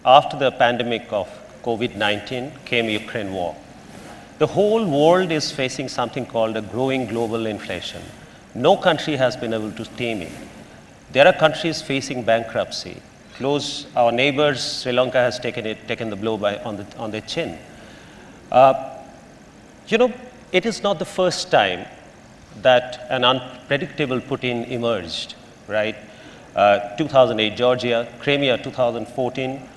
after the pandemic of COVID-19 came Ukraine war. The whole world is facing something called a growing global inflation. No country has been able to tame it. There are countries facing bankruptcy. Our neighbors, Sri Lanka has taken the blow on their chin. It is not the first time that an unpredictable Putin emerged, right? 2008 Georgia, Crimea 2014.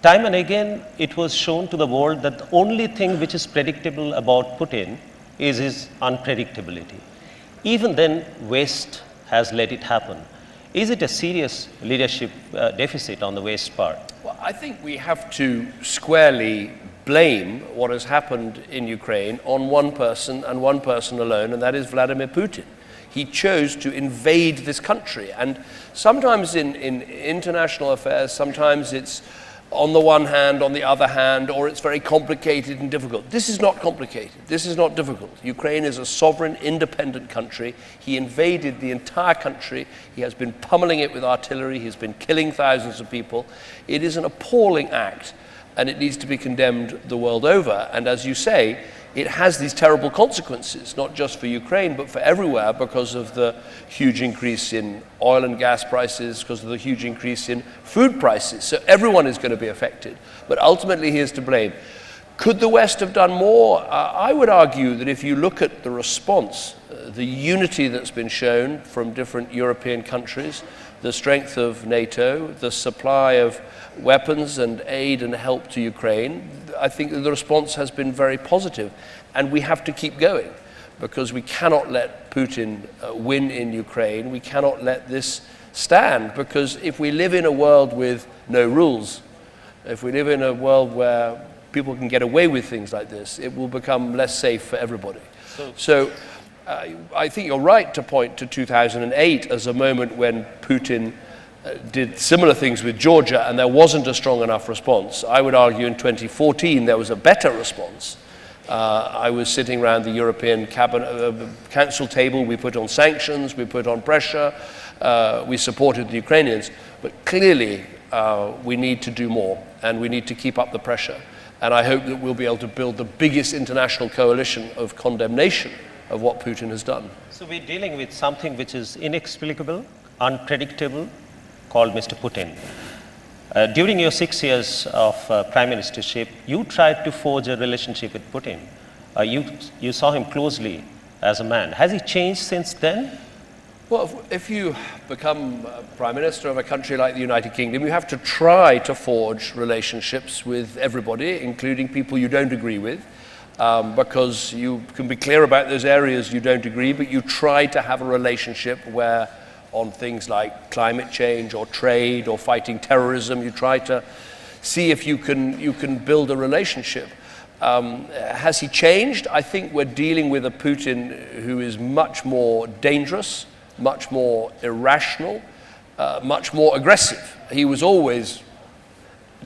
Time and again, it was shown to the world that the only thing which is predictable about Putin is his unpredictability. Even then, West has let it happen. Is it a serious leadership deficit on the West part? Well, I think we have to squarely blame what has happened in Ukraine on one person and one person alone, and that is Vladimir Putin. He chose to invade this country, and sometimes in international affairs, sometimes it's on the one hand, on the other hand, or it's very complicated and difficult. This is not complicated. This is not difficult. Ukraine is a sovereign, independent country. He invaded the entire country. He has been pummeling it with artillery. He's been killing thousands of people. It is an appalling act, and it needs to be condemned the world over. And as you say, it has these terrible consequences, not just for Ukraine, but for everywhere, because of the huge increase in oil and gas prices, because of the huge increase in food prices. So everyone is going to be affected. But ultimately, he is to blame. Could the West have done more? I would argue that if you look at the response, the unity that's been shown from different European countries, the strength of NATO, the supply of weapons and aid and help to Ukraine, I think that the response has been very positive. And we have to keep going, because we cannot let Putin win in Ukraine. We cannot let this stand, because if we live in a world with no rules, if we live in a world where people can get away with things like this, it will become less safe for everybody. So I think you're right to point to 2008 as a moment when Putin did similar things with Georgia and there wasn't a strong enough response. I would argue in 2014 there was a better response. I was sitting around the European Council table. We put on sanctions, we put on pressure, we supported the Ukrainians. But clearly we need to do more, and we need to keep up the pressure. And I hope that we'll be able to build the biggest international coalition of condemnation of what Putin has done. So we're dealing with something which is inexplicable, unpredictable, called Mr. Putin. During your 6 years of prime ministership, you tried to forge a relationship with Putin. You saw him closely as a man. Has he changed since then? Well, if you become prime minister of a country like the United Kingdom, you have to try to forge relationships with everybody, including people you don't agree with, because you can be clear about those areas you don't agree, but you try to have a relationship where on things like climate change or trade or fighting terrorism, you try to see if you can build a relationship. Has he changed? I think we're dealing with a Putin who is much more dangerous, much more irrational, much more aggressive. He was always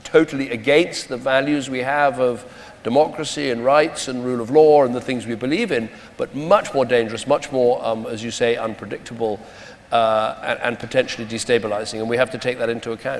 totally against the values we have of democracy and rights and rule of law and the things we believe in, but much more dangerous, much more, as you say, unpredictable, and potentially destabilizing, and we have to take that into account.